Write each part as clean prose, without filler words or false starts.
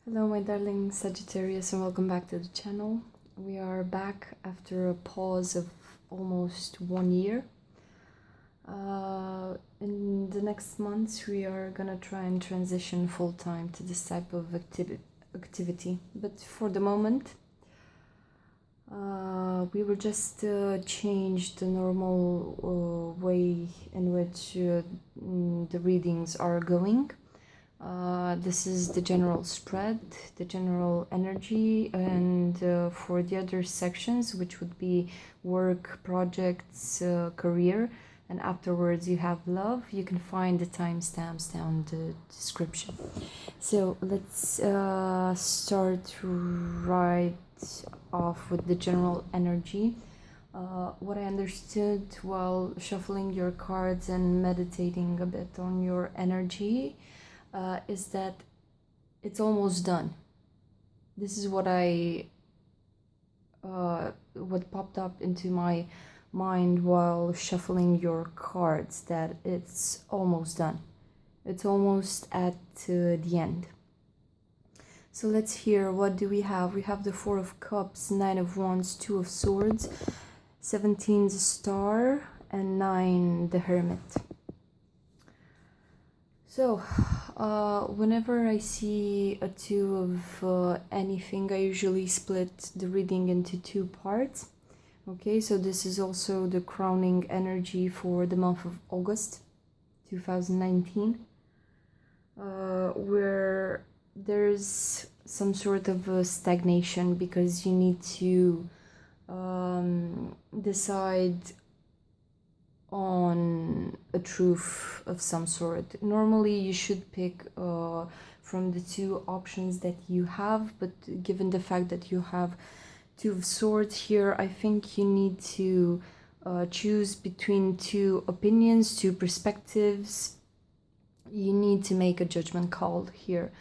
Hello my darling Sagittarius and welcome back to the channel. We are back after a pause of almost 1 year. In the next months we are gonna try and transition full-time to this type of activity. But for the moment we will just change the normal way in which the readings are going. This is the general spread, the general energy, and for the other sections, which would be work, projects, career, and afterwards you have love, you can find the timestamps down the description. So let's start right off with the general energy. What I understood while shuffling your cards and meditating a bit on your energy is that it's almost done. This is what what popped up into my mind while shuffling your cards, that it's almost done. It's almost at the end. So let's hear, what do we have? We have the Four of Cups, Nine of Wands, Two of Swords, 17 the Star, and 9 the Hermit. So, whenever I see a two of anything, I usually split the reading into two parts. Okay, so this is also the crowning energy for the month of August 2019, where there's some sort of a stagnation because you need to decide on a truth of some sort. Normally you should pick from the two options that you have, but given the fact that you have Two of Swords here, I think you need to choose between two opinions, two perspectives. You need to make a judgment call here.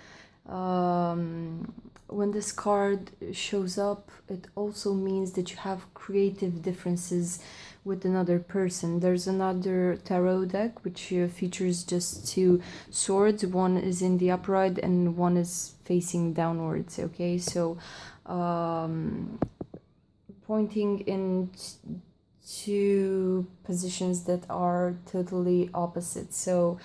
When this card shows up, it also means that you have creative differences with another person. There's another tarot deck which features just two swords. One is in the upright and one is facing downwards. Okay, so pointing in two positions that are totally opposite. So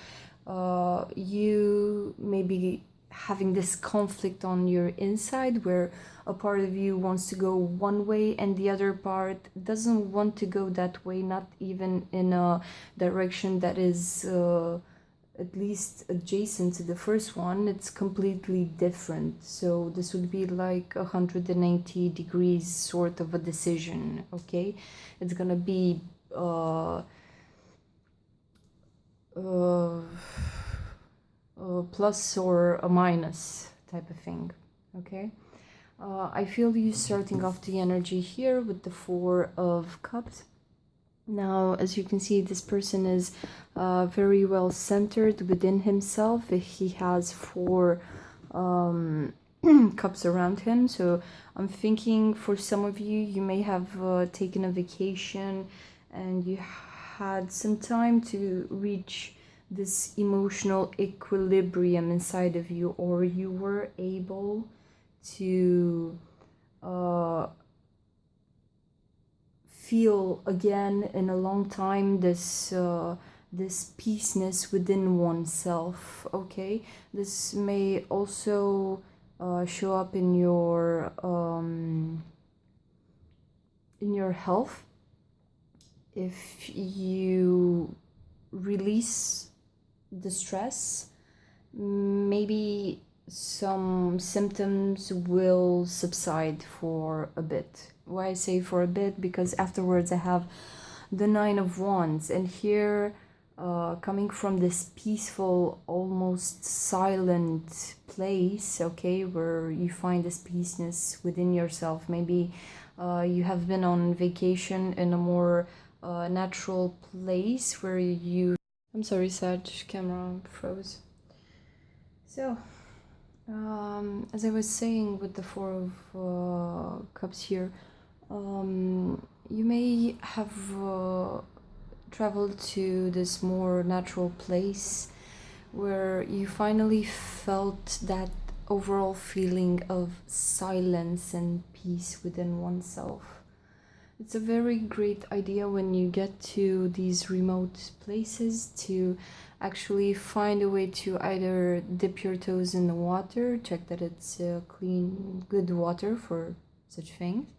you may be having this conflict on your inside where a part of you wants to go one way and the other part doesn't want to go that way, not even in a direction that is at least adjacent to the first one. It's completely different. So this would be like 180 degrees sort of a decision. Okay, it's gonna be plus or a minus type of thing. Okay, I feel you starting off the energy here with the Four of Cups. Now, as you can see, this person is very well centered within himself. He has four cups around him. So I'm thinking for some of you, you may have taken a vacation and you had some time to reach this emotional equilibrium inside of you, or you were able to feel again in a long time this this peaceness within oneself. Okay, this may also show up in your health. If you release the stress, maybe some symptoms will subside for a bit. Why I say for a bit? Because afterwards I have the Nine of Wands, and here coming from this peaceful, almost silent place, okay, where you find this peaceness within yourself. Maybe you have been on vacation in a more natural place where you... I'm sorry, Sag, camera froze. So, as I was saying with the Four of Cups here, you may have traveled to this more natural place where you finally felt that overall feeling of silence and peace within oneself. It's a very great idea when you get to these remote places to actually find a way to either dip your toes in the water, check that it's clean, good water for such things,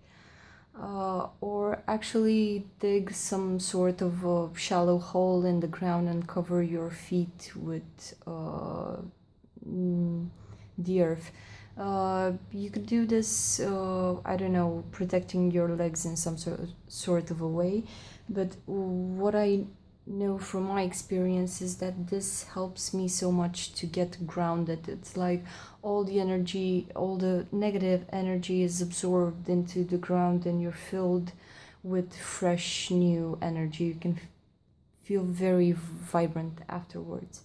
or actually dig some sort of a shallow hole in the ground and cover your feet with the earth. You could do this, I don't know, protecting your legs in some sort of a way. But what I know from my experience is that this helps me so much to get grounded. It's like all the energy, all the negative energy is absorbed into the ground and you're filled with fresh new energy. You can feel very vibrant afterwards.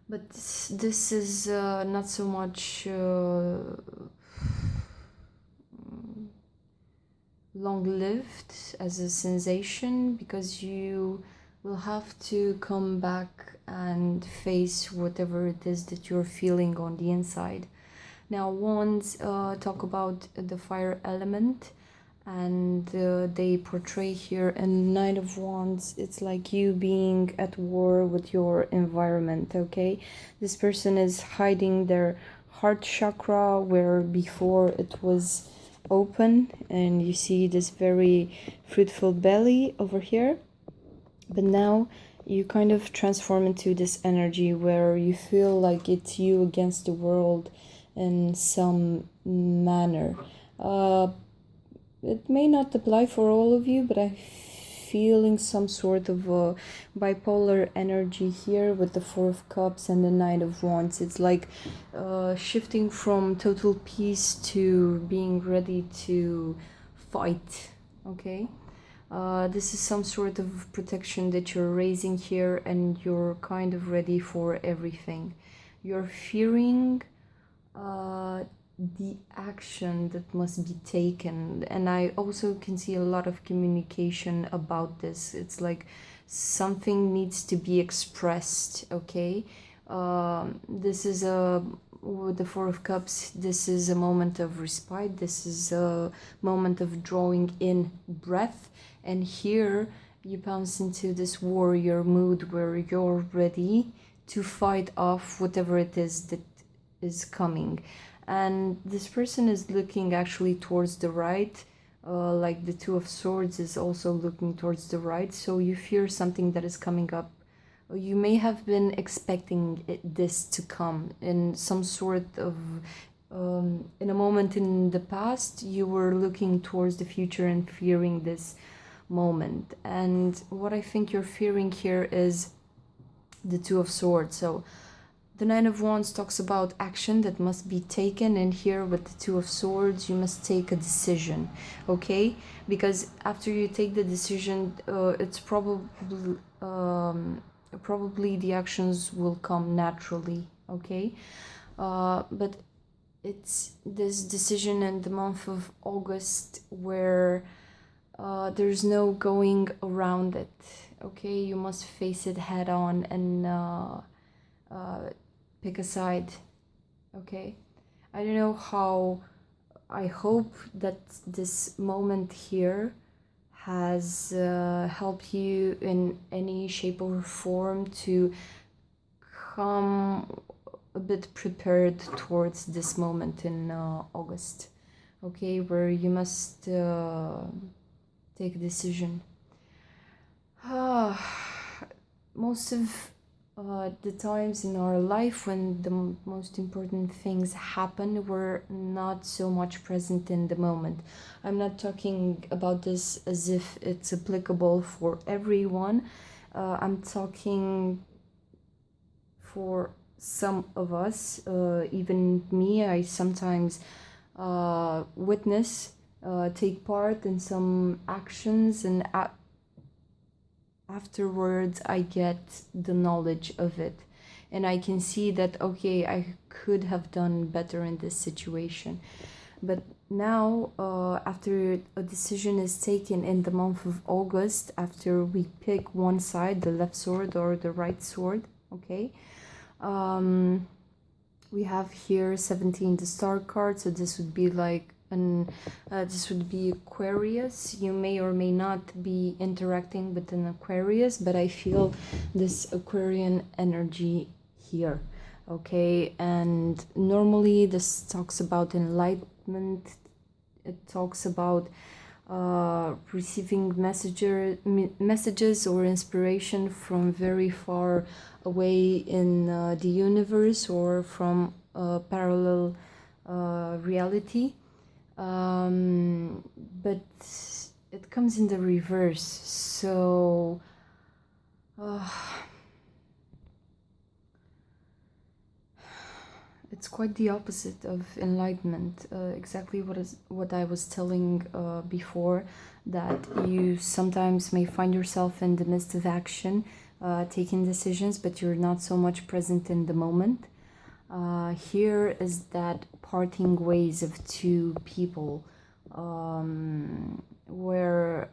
But this is not so much long-lived as a sensation, because you will have to come back and face whatever it is that you're feeling on the inside. Now, wands talk about the fire element, and they portray here a Knight of Wands. It's like you being at war with your environment, okay? This person is hiding their heart chakra where before it was open, and you see this very fruitful belly over here. But now you kind of transform into this energy where you feel like it's you against the world in some manner. It may not apply for all of you, but I'm feeling some sort of a bipolar energy here with the Four of Cups and the Knight of Wands. It's like shifting from total peace to being ready to fight, okay? This is some sort of protection that you're raising here, and you're kind of ready for everything. You're fearing the action that must be taken, and I also can see a lot of communication about this. It's like something needs to be expressed, okay? This is with the Four of Cups, this is a moment of respite, this is a moment of drawing in breath, and here you bounce into this warrior mood where you're ready to fight off whatever it is that is coming. And this person is looking actually towards the right, like the Two of Swords is also looking towards the right, so you fear something that is coming up. You may have been expecting this to come in some sort of in a moment in the past. You were looking towards the future and fearing this moment, and what I think you're fearing here is the Two of Swords. So the Nine of Wands talks about action that must be taken, and here with the Two of Swords, you must take a decision, okay? Because after you take the decision, it's probably the actions will come naturally, okay? But it's this decision in the month of August where there's no going around it, okay? You must face it head on and pick a side, okay? I don't know how. I hope that this moment here has helped you in any shape or form to come a bit prepared towards this moment in August, okay, where you must take a decision. Most of the times in our life when the most important things happen, we're not so much present in the moment. I'm not talking about this as if it's applicable for everyone. I'm talking for some of us, even me. I sometimes witness, take part in some actions, and afterwards I get the knowledge of it, and I can see that, okay, I could have done better in this situation. But now, after a decision is taken in the month of August, after we pick one side, the left sword or the right sword, okay, We have here 17, the star card, so this would be like this would be Aquarius. You may or may not be interacting with an Aquarius, but I feel this Aquarian energy here. Okay, and normally this talks about enlightenment. It talks about receiving messages or inspiration from very far away in the universe or from a parallel reality. But it comes in the reverse, so it's quite the opposite of enlightenment. Exactly what I was telling before, that you sometimes may find yourself in the midst of action, taking decisions, but you're not so much present in the moment. Here is that parting ways of two people, where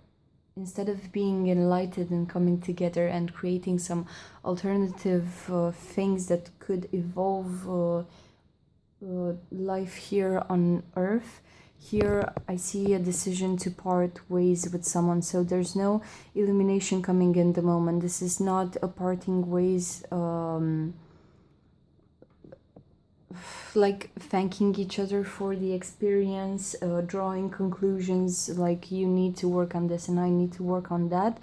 instead of being enlightened and coming together and creating some alternative things that could evolve life here on Earth, here I see a decision to part ways with someone. So there's no illumination coming in the moment. This is not a parting ways like thanking each other for the experience, drawing conclusions like you need to work on this and I need to work on that,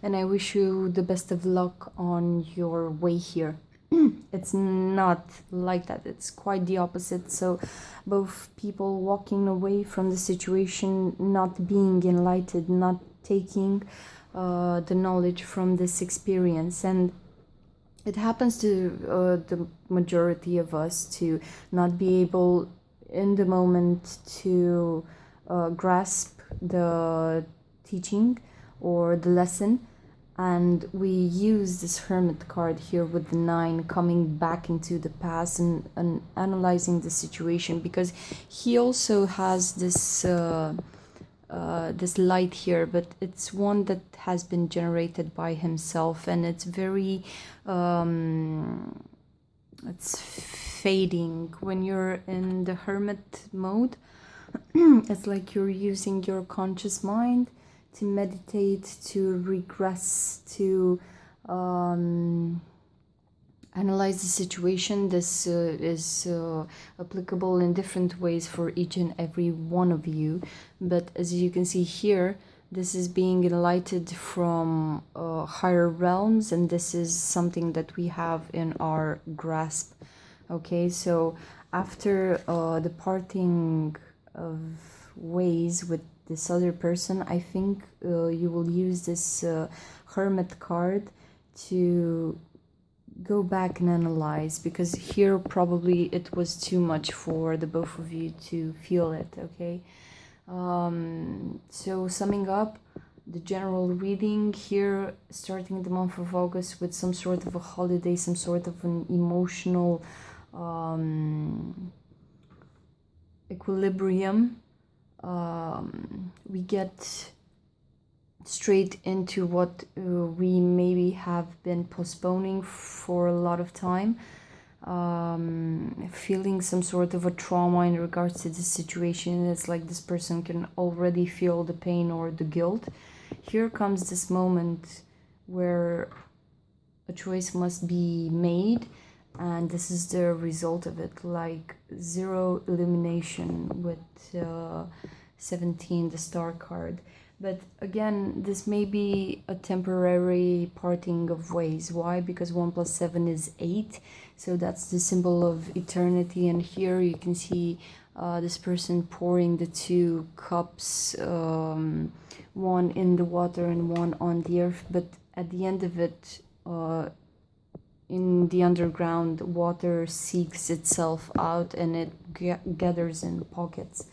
and I wish you the best of luck on your way here. It's not like that. It's quite the opposite. So both people walking away from the situation, not being enlightened, not taking the knowledge from this experience. And it happens to the majority of us to not be able in the moment to grasp the teaching or the lesson. And we use this Hermit card here with the 9 coming back into the past and analyzing the situation, because he also has this this light here, but it's one that has been generated by himself, and it's very it's fading. When you're in the hermit mode, it's like you're using your conscious mind to meditate, to regress, to analyze the situation. This is applicable in different ways for each and every one of you. But as you can see here, this is being enlightened from higher realms, and this is something that we have in our grasp. Okay, so after the parting of ways with this other person, I think you will use this Hermit card to go back and analyze, because here probably it was too much for the both of you to feel it. Okay, so summing up the general reading here, starting the month of August with some sort of a holiday, some sort of an emotional equilibrium. We get straight into what we maybe have been postponing for a lot of time, feeling some sort of a trauma in regards to this situation. It's like this person can already feel the pain or the guilt. Here comes this moment where a choice must be made, and this is the result of it, like zero illumination with 17, the star card. But again, this may be a temporary parting of ways. Why? Because 1 + 7 is 8, so that's the symbol of eternity. And here you can see this person pouring the 2 cups, one in the water and one on the earth. But at the end of it, in the underground, water seeks itself out and it gathers in pockets.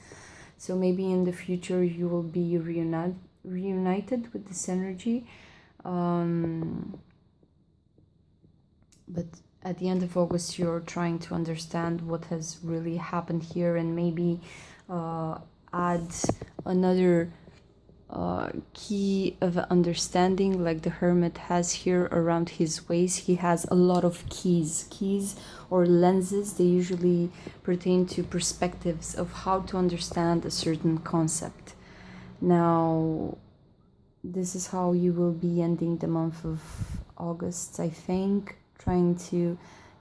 So maybe in the future you will be reunited with this energy. But at the end of August, you're trying to understand what has really happened here, and maybe add another key of understanding, like the hermit has here around his waist. He has a lot of keys or lenses. They usually pertain to perspectives of how to understand a certain concept. Now, this is how you will be ending the month of August, I think, trying to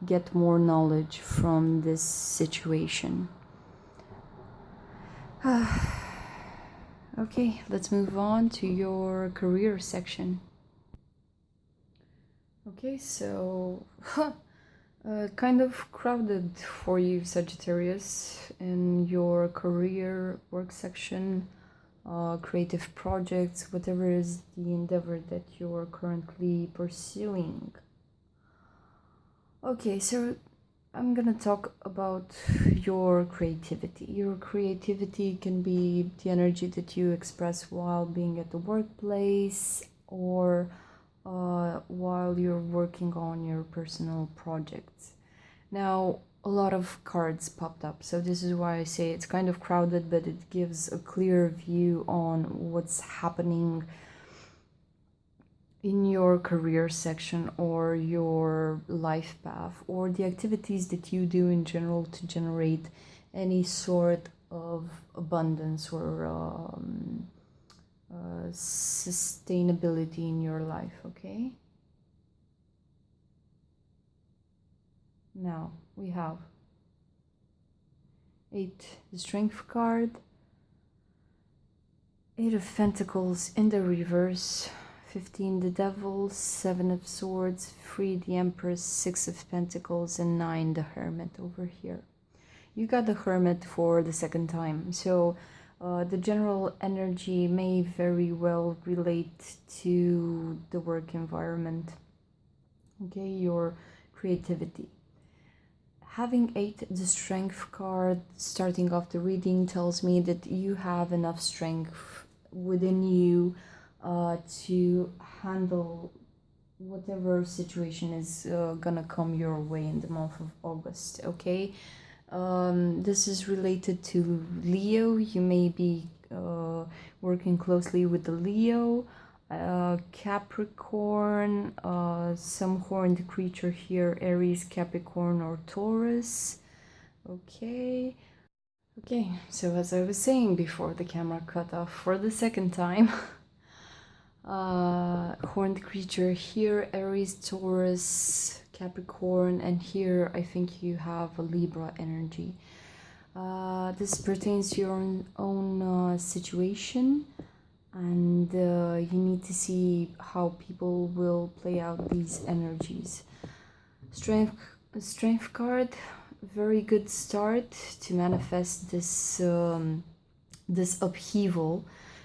get more knowledge from this situation. Okay, let's move on to your career section. Okay, so kind of crowded for you, Sagittarius, in your career work section, creative projects, whatever is the endeavor that you're currently pursuing. Okay, so I'm gonna talk about your creativity. Your creativity can be the energy that you express while being at the workplace or while you're working on your personal projects. Now, a lot of cards popped up, so this is why I say it's kind of crowded, but it gives a clear view on what's happening in your career section or your life path or the activities that you do in general to generate any sort of abundance or sustainability in your life. Okay, now we have 8, the Strength card, 8 of Pentacles in the reverse, 15, the Devil, 7 of Swords, 3, the Empress, 6 of Pentacles, and 9, the Hermit over here. You got the Hermit for the second time, so the general energy may very well relate to the work environment, okay, your creativity. Having 8, the Strength card, starting off the reading, tells me that you have enough strength within you to handle whatever situation is gonna come your way in the month of August, okay? This is related to Leo. You may be working closely with the Leo, Capricorn, some horned creature here, Aries, Capricorn, or Taurus. Okay. Okay, so as I was saying before the camera cut off for the second time, horned creature here, Aries, Taurus, Capricorn, and here I think you have a Libra energy. This pertains to your own situation, and you need to see how people will play out these energies. Strength card, very good start to manifest this this upheaval.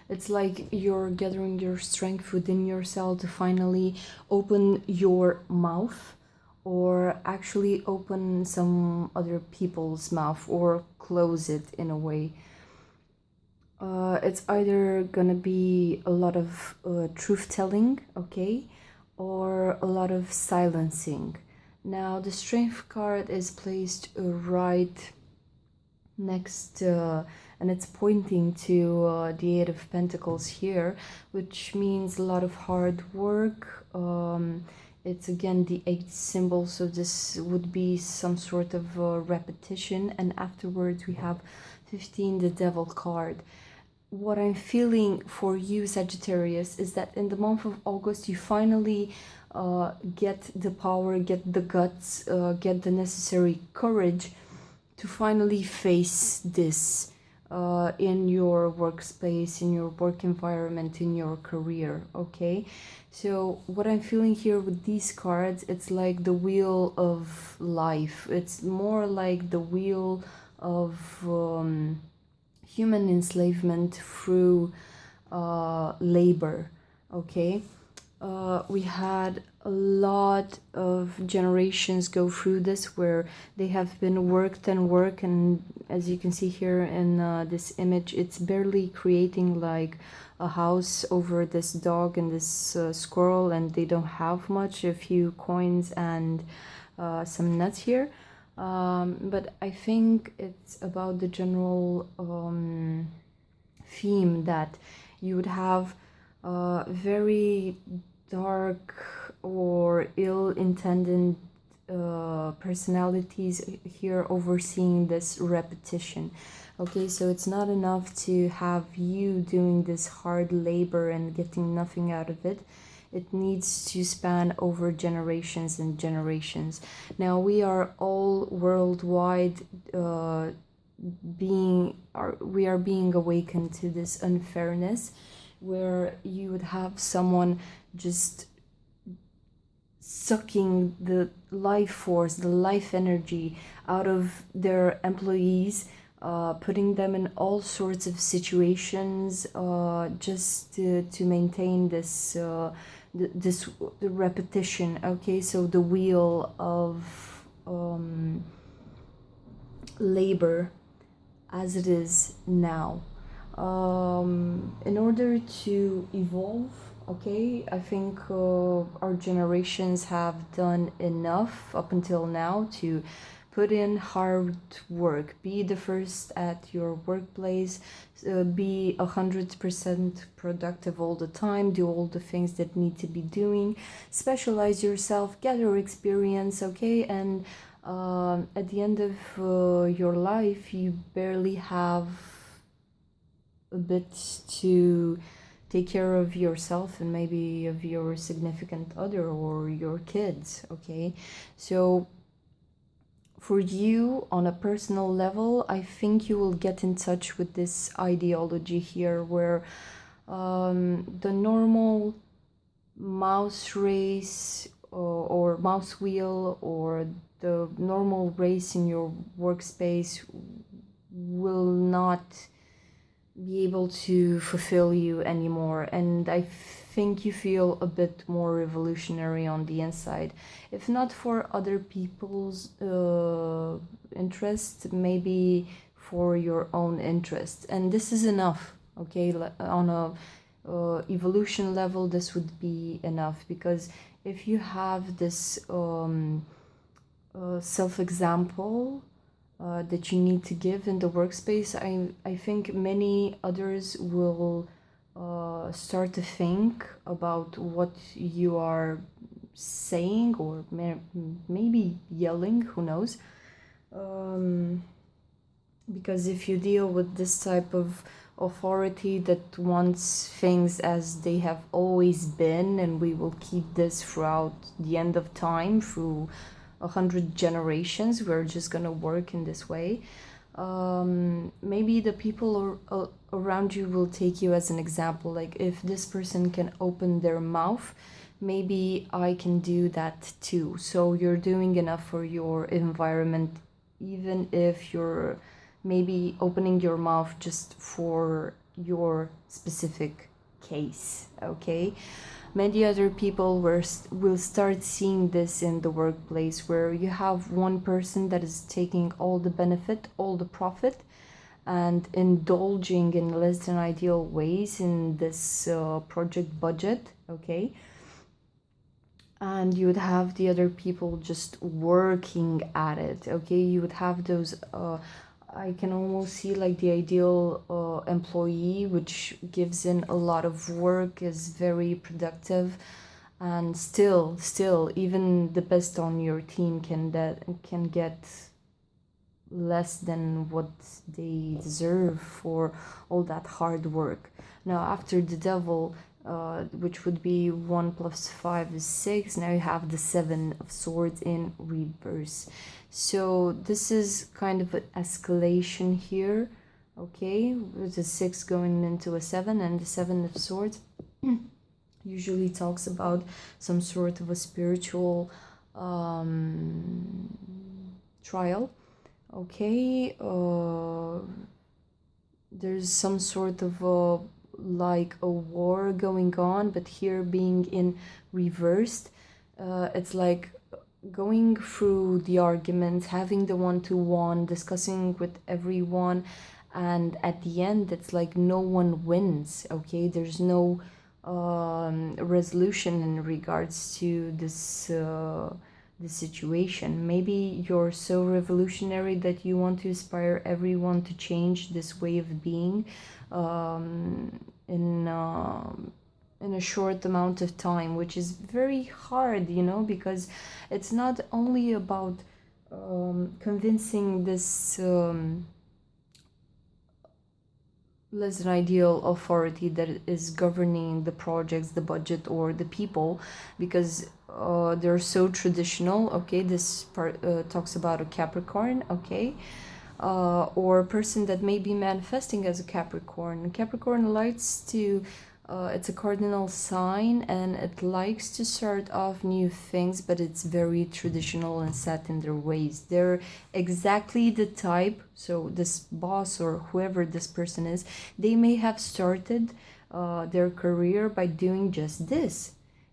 It's like you're gathering your strength within yourself to finally open your mouth, or actually open some other people's mouth, or close it in a way. It's either gonna be a lot of truth telling, okay, or a lot of silencing. Now the Strength card is placed right next and it's pointing to the 8 of Pentacles here, which means a lot of hard work. It's again the 8th symbol, so this would be some sort of repetition. And afterwards we have 15, the Devil card. What I'm feeling for you, Sagittarius, is that in the month of August you finally get the power, get the guts, get the necessary courage to finally face this in your workspace, in your work environment, in your career, okay? So what I'm feeling here with these cards, it's like the wheel of life. It's more like the wheel of human enslavement through labor, okay? We had a lot of generations go through this, where they have been worked and worked, and as you can see here in this image, it's barely creating like a house over this dog and this squirrel, and they don't have much, a few coins and some nuts here. But I think it's about the general theme that you would have very dark or ill-intended personalities here overseeing this repetition. Okay, so it's not enough to have you doing this hard labor and getting nothing out of it. It needs to span over generations and generations. Now we are all worldwide we are being awakened to this unfairness, where you would have someone just sucking the life force, the life energy out of their employees, putting them in all sorts of situations just to maintain this the repetition. Okay, so the wheel of labor as it is now. In order to evolve, okay, I think our generations have done enough up until now to put in hard work. Be the first at your workplace, be 100% productive all the time, do all the things that need to be doing, specialize yourself, gather experience, okay, and at the end of your life, you barely have a bit to take care of yourself and maybe of your significant other or your kids, okay? So for you on a personal level, I think you will get in touch with this ideology here where the normal mouse race or mouse wheel or the normal race in your workspace will not be able to fulfill you anymore. And I think you feel a bit more revolutionary on the inside. If not for other people's interest, maybe for your own interest. And this is enough, okay? On a evolution level, this would be enough, because if you have this self-example that you need to give in the workspace, I think many others will start to think about what you are saying, or maybe yelling, who knows, because if you deal with this type of authority that wants things as they have always been, and we will keep this throughout the end of time, through 100 generations, we're just gonna work in this way. Maybe the people around you will take you as an example. Like, if this person can open their mouth, maybe I can do that too. So you're doing enough for your environment, even if you're maybe opening your mouth just for your specific case, okay? Many other people will start seeing this in the workplace, where you have one person that is taking all the benefit, all the profit, and indulging in less than ideal ways in this project budget, okay? And you would have the other people just working at it, okay? You would have those I can almost see like the ideal employee, which gives in a lot of work, is very productive, and still even the best on your team can get less than what they deserve for all that hard work. Now, after the devil, which would be 1 + 5 is 6, now you have the 7 of swords in reverse. So this is kind of an escalation here, okay, with the 6 going into a 7, and the 7 of swords usually talks about some sort of a spiritual trial, okay? There's some sort of like a war going on, but here being in reversed, it's like going through the arguments, having the one-to-one, discussing with everyone, and at the end it's like no one wins, okay? There's no resolution in regards to this situation. Maybe you're so revolutionary that you want to inspire everyone to change this way of being, in a short amount of time, which is very hard, you know, because it's not only about convincing this less than ideal authority that is governing the projects, the budget, or the people, because they're so traditional. Okay, this part talks about a Capricorn. Okay, or a person that may be manifesting as a Capricorn. Capricorn likes to, it's a cardinal sign and it likes to start off new things, but it's very traditional and set in their ways. They're exactly the type, so this boss or whoever this person is, they may have started their career by doing just this,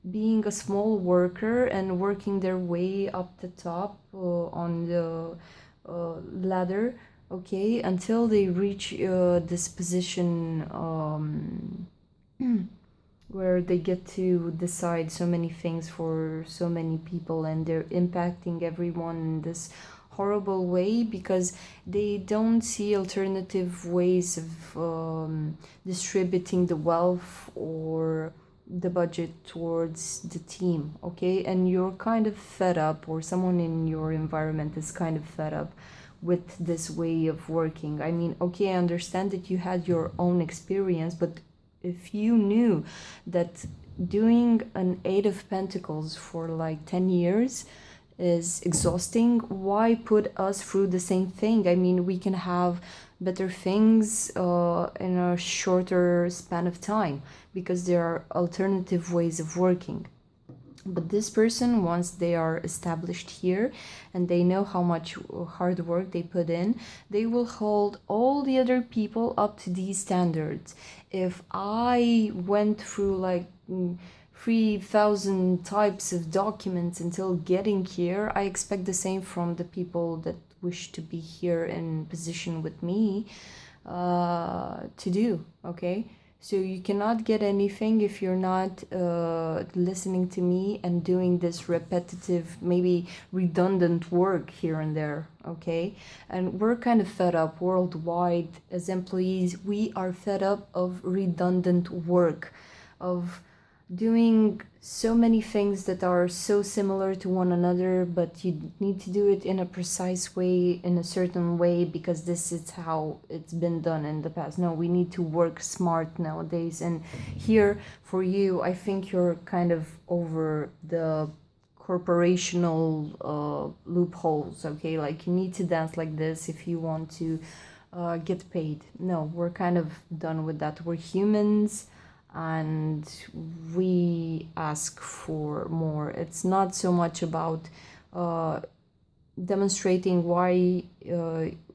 being a small worker and working their way up the top on the ladder, okay, until they reach this position where they get to decide so many things for so many people, and they're impacting everyone in this horrible way because they don't see alternative ways of distributing the wealth or the budget towards the team, okay? And you're kind of fed up, or someone in your environment is kind of fed up with this way of working. I mean, okay, I understand that you had your own experience, but if you knew that doing an Eight of Pentacles for like 10 years is exhausting, why put us through the same thing? I mean, we can have better things in a shorter span of time because there are alternative ways of working. But this person, once they are established here and they know how much hard work they put in, they will hold all the other people up to these standards. If I went through like 3,000 types of documents until getting here, I expect the same from the people that wish to be here in position with me to do, okay? So you cannot get anything if you're not listening to me and doing this repetitive, maybe redundant work here and there, okay? And we're kind of fed up worldwide as employees. We are fed up of redundant work, of doing so many things that are so similar to one another, but you need to do it in a precise way, in a certain way, because this is how it's been done in the past. No, we need to work smart nowadays. And here for you, I think you're kind of over the corporational loopholes, okay? Like you need to dance like this if you want to get paid. No, we're kind of done with that. We're humans and we ask for more. It's not so much about demonstrating why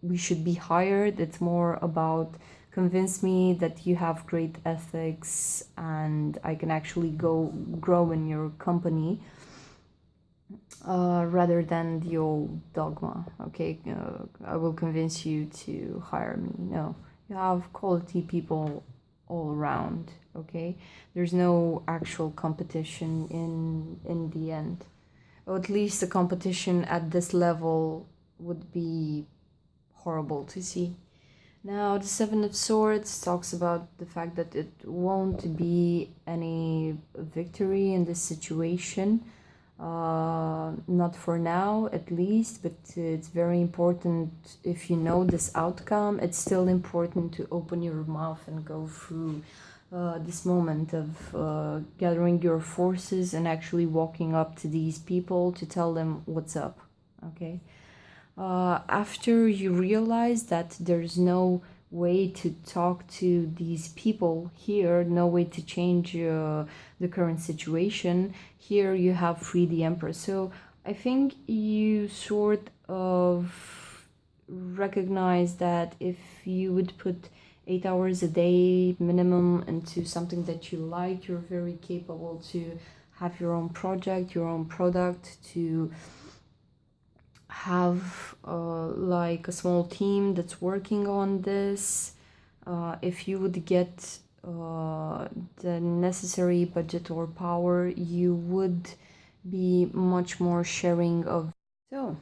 we should be hired. It's more about convince me that you have great ethics and I can actually go grow in your company rather than the old dogma, okay? I will convince you to hire me. No, you have quality people all around, okay? There's no actual competition in the end, or at least the competition at this level would be horrible to see. Now the Seven of Swords talks about the fact that it won't be any victory in this situation, not for now at least, but it's very important. If you know this outcome, it's still important to open your mouth and go through this moment of gathering your forces and actually walking up to these people to tell them what's up, okay? After you realize that there's no way to talk to these people here, no way to change the current situation, here you have freed the Empress. So I think you sort of recognize that if you would put 8 hours a day minimum into something that you like, you're very capable to have your own project, your own product, to have like a small team that's working on this. If you would get the necessary budget or power, you would be much more sharing of. So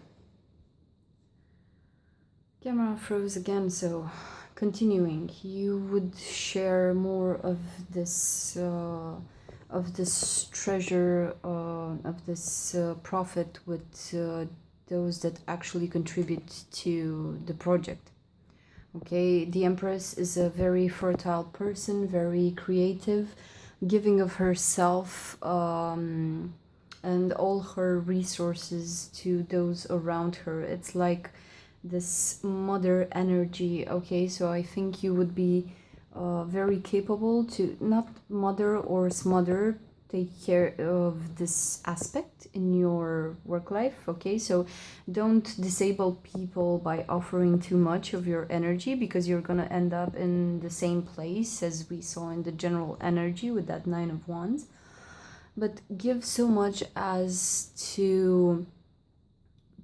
camera froze again, so continuing, you would share more of this treasure, of this profit with those that actually contribute to the project. Okay, the Empress is a very fertile person, very creative, giving of herself and all her resources to those around her. It's like this mother energy. Okay, so I think you would be very capable to not mother or smother, take care of this aspect in your work life. Okay, so don't disable people by offering too much of your energy, because you're gonna end up in the same place as we saw in the general energy with that Nine of Wands. But give so much as to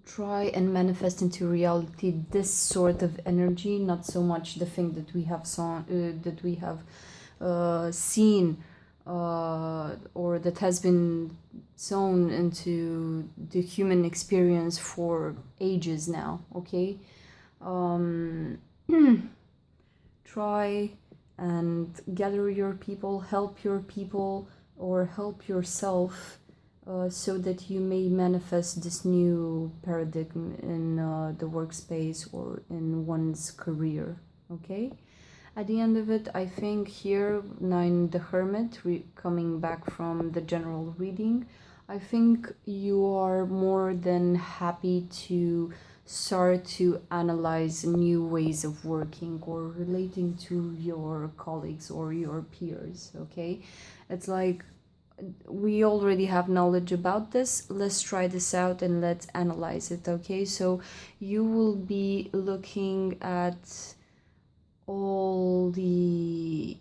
try and manifest into reality this sort of energy, not so much the thing that we have seen or that has been sown into the human experience for ages now. Okay, try and gather your people, help your people, or help yourself, so that you may manifest this new paradigm in the workspace or in one's career. Okay, at the end of it, I think here, Nine the Hermit, coming back from the general reading, I think you are more than happy to start to analyze new ways of working or relating to your colleagues or your peers. Okay, it's like we already have knowledge about this. Let's try this out and let's analyze it. Okay, so you will be looking at all the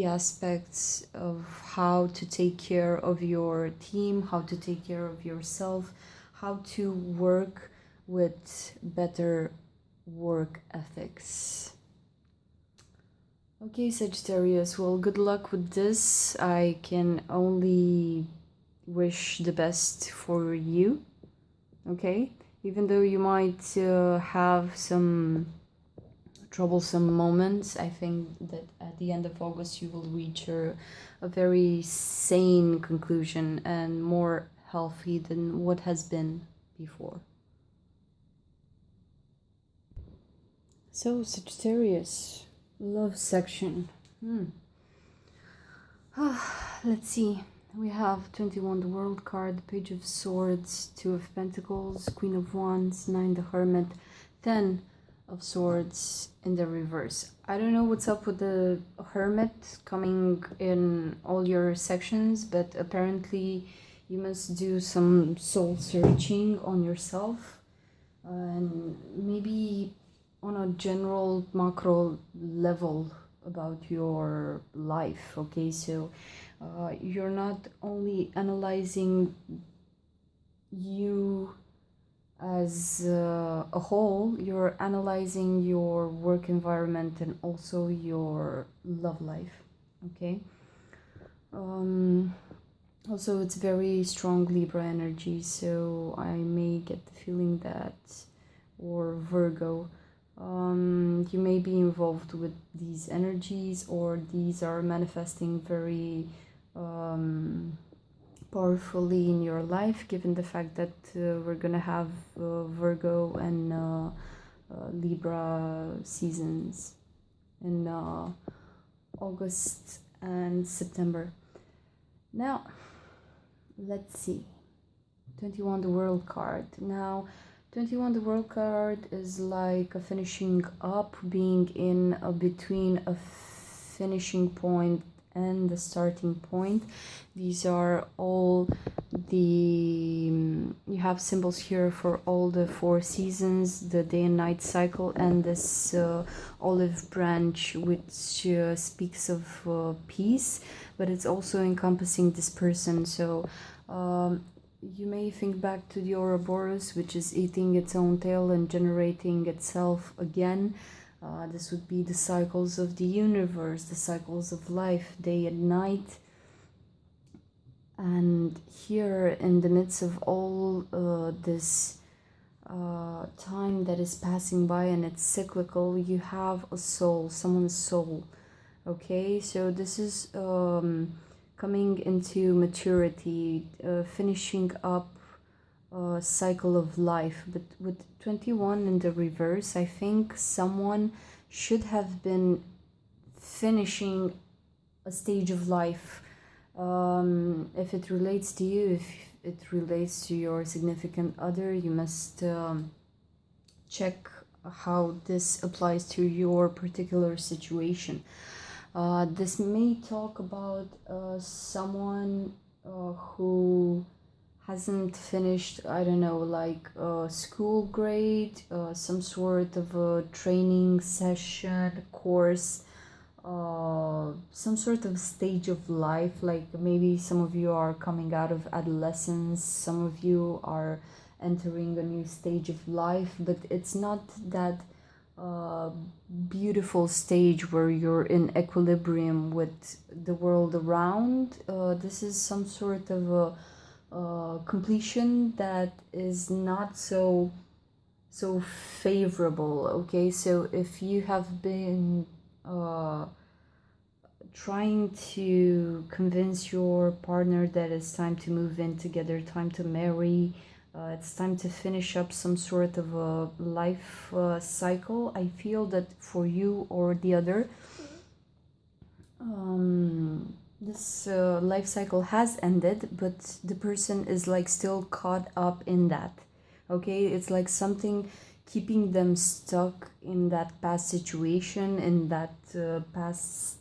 aspects of how to take care of your team, how to take care of yourself, how to work with better work ethics. Okay, Sagittarius, well, good luck with this. I can only wish the best for you, okay? Even though you might have some troublesome moments, I think that at the end of August you will reach a very sane conclusion and more healthy than what has been before. So, Sagittarius, love section. Let's see. We have 21, the World card, the Page of Swords, Two of Pentacles, Queen of Wands, 9, the Hermit, 10 of Swords in the reverse. I don't know what's up with the Hermit coming in all your sections, but apparently you must do some soul searching on yourself, and maybe on a general macro level about your life. Okay, so you're not only analyzing you as a whole, you're analyzing your work environment and also your love life. Okay, also it's very strong Libra energy, so I may get the feeling that, or Virgo, you may be involved with these energies, or these are manifesting very powerfully in your life, given the fact that we're gonna have Virgo and Libra seasons in August and September. Now, let's see. 21, the World card. Now, 21, the World card is like a finishing up, being in between a finishing point and the starting point. These are all the, you have symbols here for all the 4 seasons, the day and night cycle, and this olive branch, which speaks of peace, but it's also encompassing this person. So you may think back to the Ouroboros, which is eating its own tail and generating itself again. This would be the cycles of the universe, the cycles of life, day and night. And here, in the midst of all this time that is passing by and it's cyclical. You have a soul, someone's soul. Okay, so this is coming into maturity, finishing up a cycle of life. But with 21 in the reverse, I think someone should have been finishing a stage of life. If it relates to you, if it relates to your significant other, you must check how this applies to your particular situation. This may talk about someone who hasn't finished, I don't know, like a school grade, some sort of a training session, course, some sort of stage of life. Like maybe some of you are coming out of adolescence, some of you are entering a new stage of life, but it's not that beautiful stage where you're in equilibrium with the world around. This is some sort of a completion that is not so favorable. Okay, so if you have been trying to convince your partner that it's time to move in together, time to marry, it's time to finish up some sort of a life cycle, I feel that for you or the other, this life cycle has ended, but the person is like still caught up in that. Okay, it's like something keeping them stuck in that past situation, in that past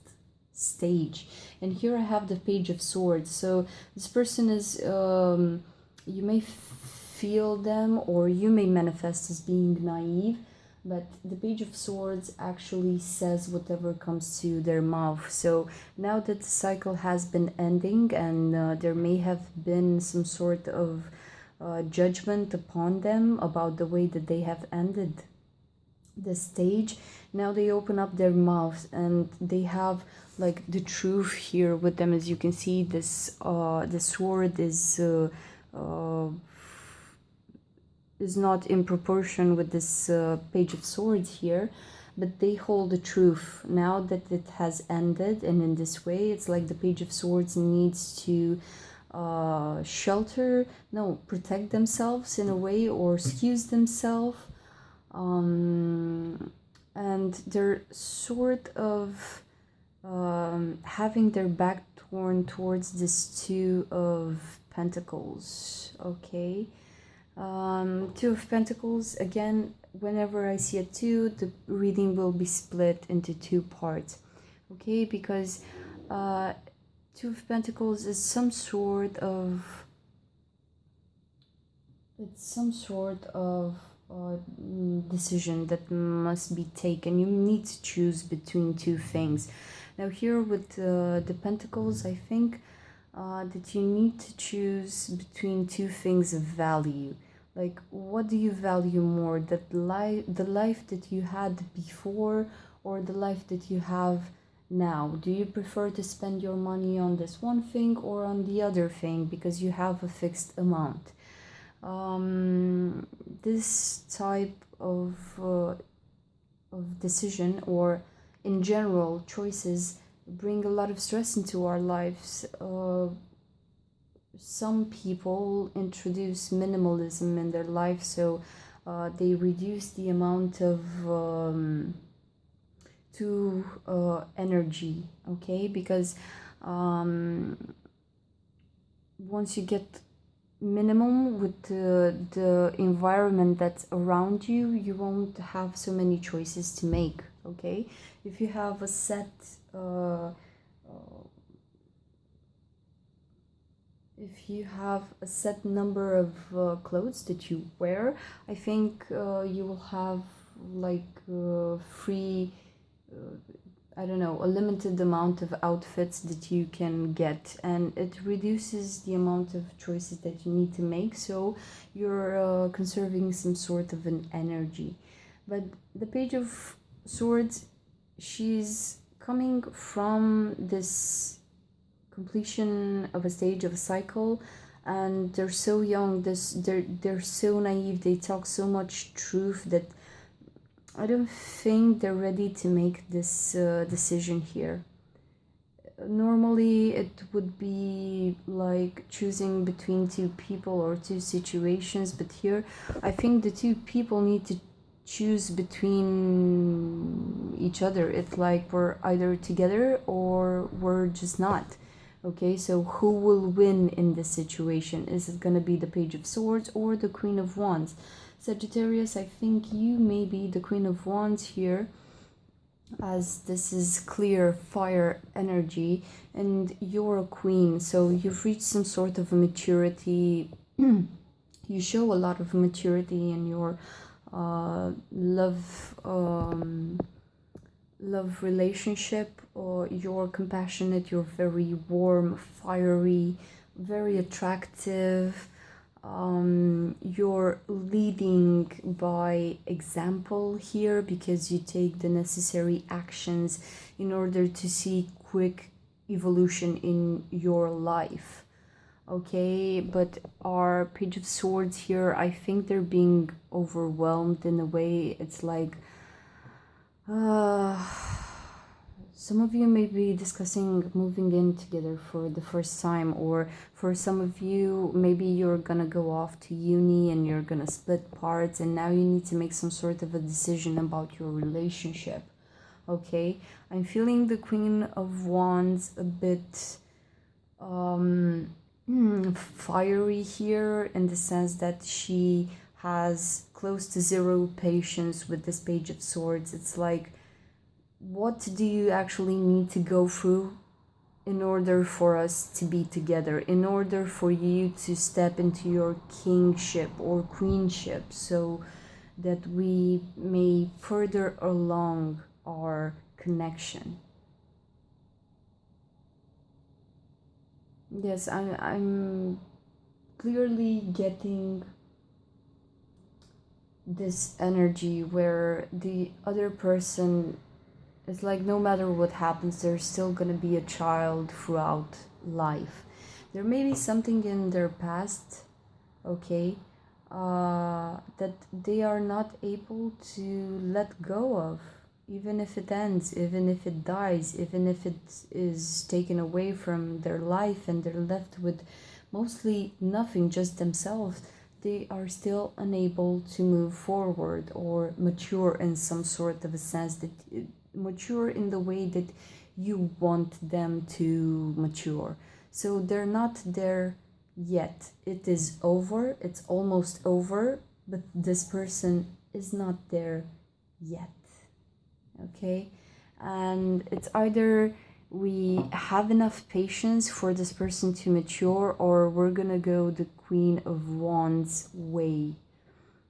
stage. And here I have the Page of Swords. So this person is, you may feel them or you may manifest as being naive, but the Page of Swords actually says whatever comes to their mouth. So now that the cycle has been ending and there may have been some sort of judgment upon them about the way that they have ended the stage, now they open up their mouths and they have like the truth here with them. As you can see, this the sword is not in proportion with this Page of Swords here, but they hold the truth now that it has ended. And in this way, it's like the Page of Swords needs to protect themselves in a way, or excuse themselves, and they're sort of having their back torn towards this Two of Pentacles. Okay, Two of Pentacles, again, whenever I see a two, the reading will be split into two parts. Okay, because Two of Pentacles is some sort of, decision that must be taken. You need to choose between two things. Now here with the Pentacles, I think that you need to choose between two things of value. Like, what do you value more, the life that you had before or the life that you have now? Do you prefer to spend your money on this one thing or on the other thing because you have a fixed amount? This type of decision, or in general choices, bring a lot of stress into our lives. Some people introduce minimalism in their life, so they reduce the amount of energy. Okay, because once you get minimum with the environment that's around you, you won't have so many choices to make. Okay, if you have a set number of clothes that you wear, I think you will have like free, I don't know, a limited amount of outfits that you can get, and it reduces the amount of choices that you need to make, so you're conserving some sort of an energy. But the Page of Swords, she's coming from this completion of a stage of a cycle, and they're so young. They're so naive. They talk so much truth that I don't think they're ready to make this decision here. Normally, it would be like choosing between two people or two situations, but here I think the two people need to choose between each other. It's like we're either together or we're just not. Okay, so who will win in this situation? Is it gonna be the Page of Swords or the Queen of Wands? Sagittarius, I think you may be the Queen of Wands here, as this is clear fire energy, and you're a queen, so you've reached some sort of a maturity. You show a lot of maturity in your love relationship, or you're compassionate, you're very warm, fiery, very attractive. You're leading by example here, because you take the necessary actions in order to see quick evolution in your life. Okay, but our Page of Swords here, I think they're being overwhelmed in a way. It's like some of you may be discussing moving in together for the first time, or for some of you, maybe you're gonna go off to uni and you're gonna split parts, and now you need to make some sort of a decision about your relationship. Okay, I'm feeling the Queen of Wands a bit fiery here, in the sense that she has close to zero patience with this Page of Swords. It's like, what do you actually need to go through in order for us to be together, in order for you to step into your kingship or queenship, so that we may further along our connection? Yes, I'm clearly getting this energy where the other person, it's like no matter what happens, there's still gonna be a child throughout life. There may be something in their past, okay, that they are not able to let go of, even if it ends, even if it dies, even if it is taken away from their life and they're left with mostly nothing, just themselves. They are still unable to move forward or mature in some sort of a sense, that mature in the way that you want them to mature. So they're not there yet. It is over, it's almost over, but this person is not there yet. Okay, and it's either we have enough patience for this person to mature, or we're gonna go the Queen of Wands way.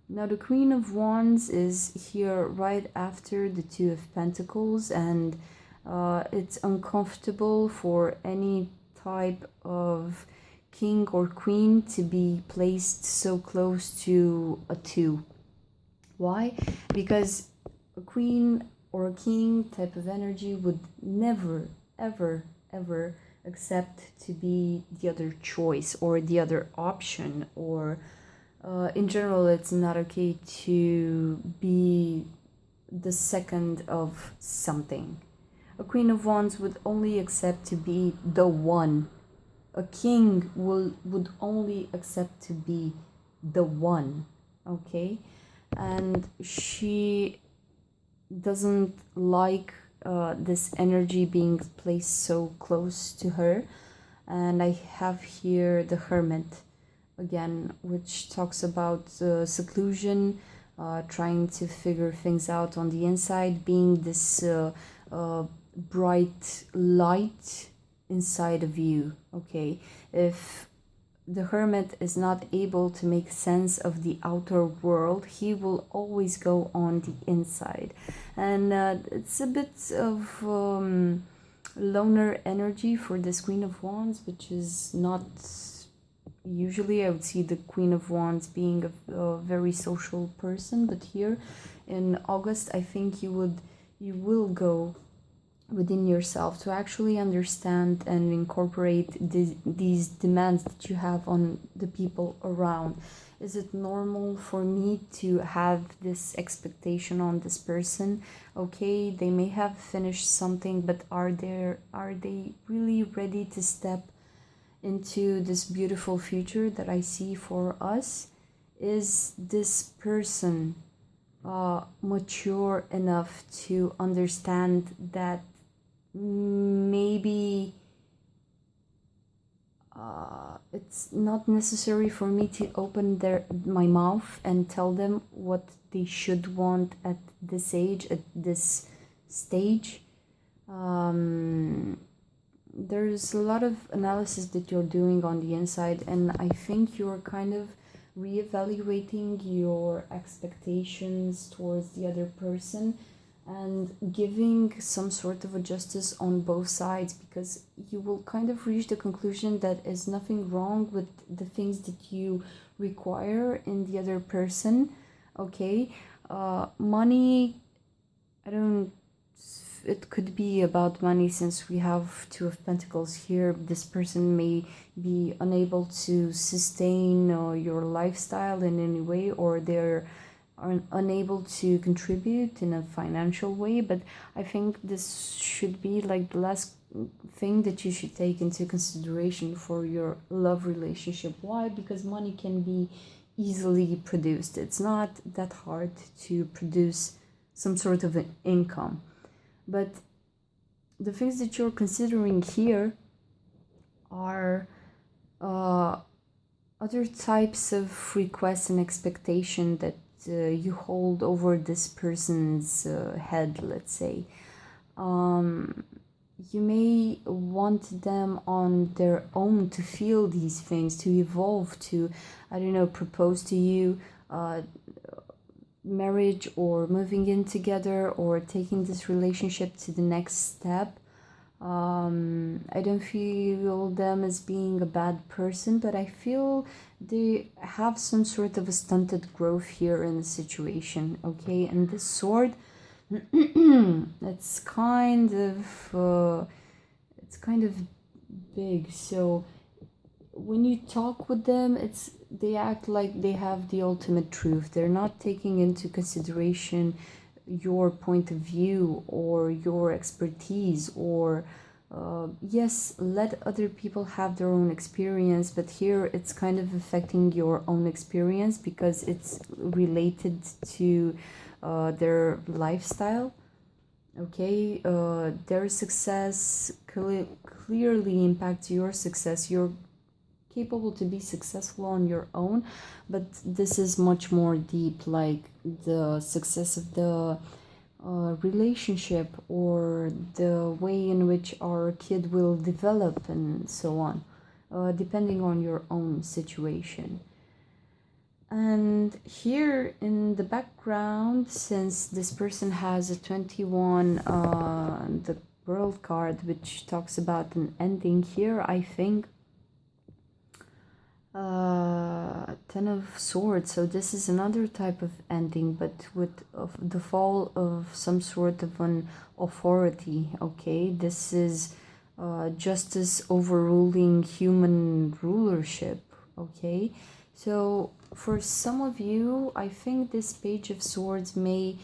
Now the Queen of Wands is here right after the Two of Pentacles, and it's uncomfortable for any type of king or queen to be placed so close to a two. Why? Because a queen or a king type of energy would never, ever, ever accept to be the other choice or the other option, or in general, it's not okay to be the second of something. A Queen of Wands would only accept to be the one. A king would only accept to be the one, okay? And she doesn't like this energy being placed so close to her. And I have here the Hermit again, which talks about seclusion, trying to figure things out on the inside, being this bright light inside of you. Okay, if the Hermit is not able to make sense of the outer world, he will always go on the inside. And it's a bit of loner energy for this Queen of Wands, which is not usually. I would see the Queen of Wands being a very social person, but here in August I think you will go within yourself to actually understand and incorporate these demands that you have on the people around. Is it normal for me to have this expectation on this person? Okay, they may have finished something, but are they really ready to step into this beautiful future that I see for us? Is this person mature enough to understand that maybe it's not necessary for me to open my mouth and tell them what they should want at this age, at this stage? There's a lot of analysis that you're doing on the inside, and I think you're kind of reevaluating your expectations towards the other person and giving some sort of a justice on both sides, because you will kind of reach the conclusion that is nothing wrong with the things that you require in the other person. Okay, money, I don't, it could be about money, since we have Two of Pentacles here. This person may be unable to sustain your lifestyle in any way, or they're are unable to contribute in a financial way. But I think this should be like the last thing that you should take into consideration for your love relationship. Why? Because money can be easily produced. It's not that hard to produce some sort of an income. But the things that you're considering here are other types of requests and expectation that you hold over this person's head, let's say. You may want them on their own to feel these things, to evolve, to, I don't know, propose to you, marriage or moving in together or taking this relationship to the next step. I don't feel them as being a bad person, but I feel they have some sort of a stunted growth here in the situation. Okay, and this sword, it's kind of big. So when you talk with them, they act like they have the ultimate truth. They're not taking into consideration your point of view or your expertise, or yes, let other people have their own experience, but here it's kind of affecting your own experience because it's related to their lifestyle. Okay, their success clearly impacts your success. You're capable to be successful on your own, but this is much more deep, like the success of the relationship, or the way in which our kid will develop, and so on, depending on your own situation. And here in the background, since this person has a 21, the World card, which talks about an ending here, I think 10 of Swords. So this is another type of ending, but with the fall of some sort of an authority. Okay, this is justice overruling human rulership. Okay, so for some of you, I think this Page of Swords may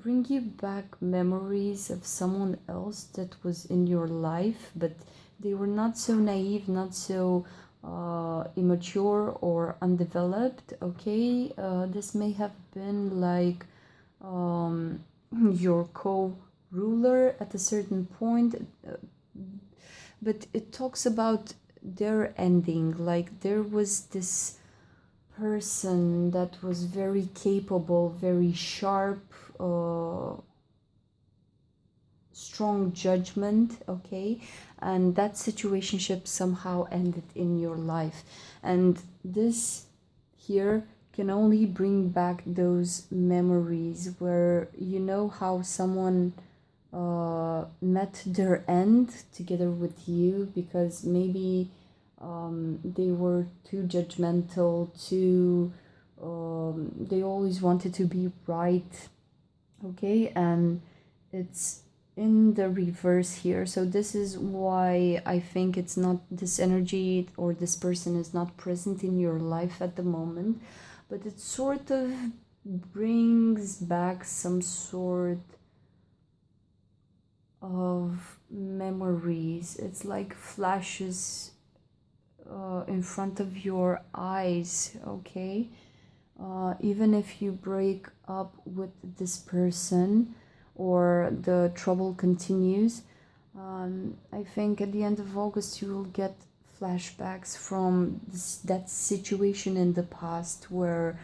bring you back memories of someone else that was in your life, but they were not so naive, not so immature or undeveloped. Okay, this may have been like your co-ruler at a certain point, but it talks about their ending. Like there was this person that was very capable, very sharp, strong judgment. Okay, and that situationship somehow ended in your life, and this here can only bring back those memories where you know how someone met their end together with you, because maybe they were too judgmental, too they always wanted to be right, okay, and it's in the reverse here. So this is why I think it's not, this energy or this person is not present in your life at the moment, but it sort of brings back some sort of memories. It's like flashes in front of your eyes, okay? Even if you break up with this person or the trouble continues, I think at the end of August you will get flashbacks from that situation in the past where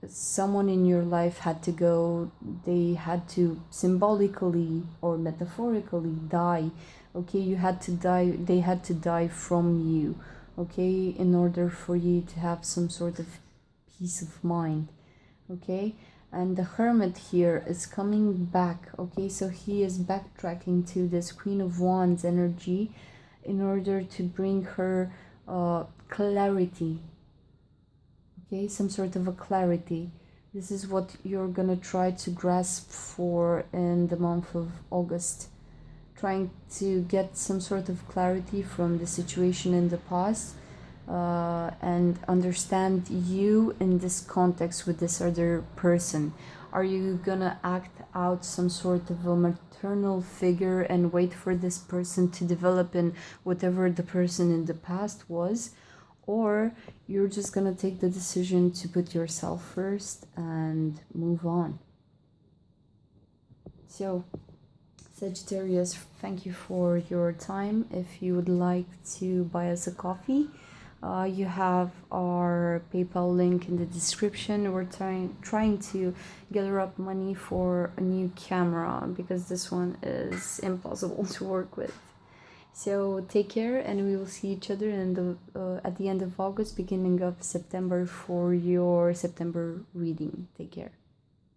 someone in your life had to go, they had to symbolically or metaphorically die, okay? You had to die, they had to die from you, okay, in order for you to have some sort of peace of mind, okay? And the Hermit here is coming back, okay? So he is backtracking to this Queen of Wands energy in order to bring her clarity, okay? Some sort of a clarity. This is what you're gonna try to grasp for in the month of August, trying to get some sort of clarity from the situation in the past, and understand you in this context with this other person. Are you gonna act out some sort of a maternal figure and wait for this person to develop in whatever the person in the past was? Or you're just gonna take the decision to put yourself first and move on? So, Sagittarius, thank you for your time. If you would like to buy us a coffee, you have our PayPal link in the description. We're trying to gather up money for a new camera because this one is impossible to work with. So take care, and we will see each other in at the end of August, beginning of September for your September reading. Take care.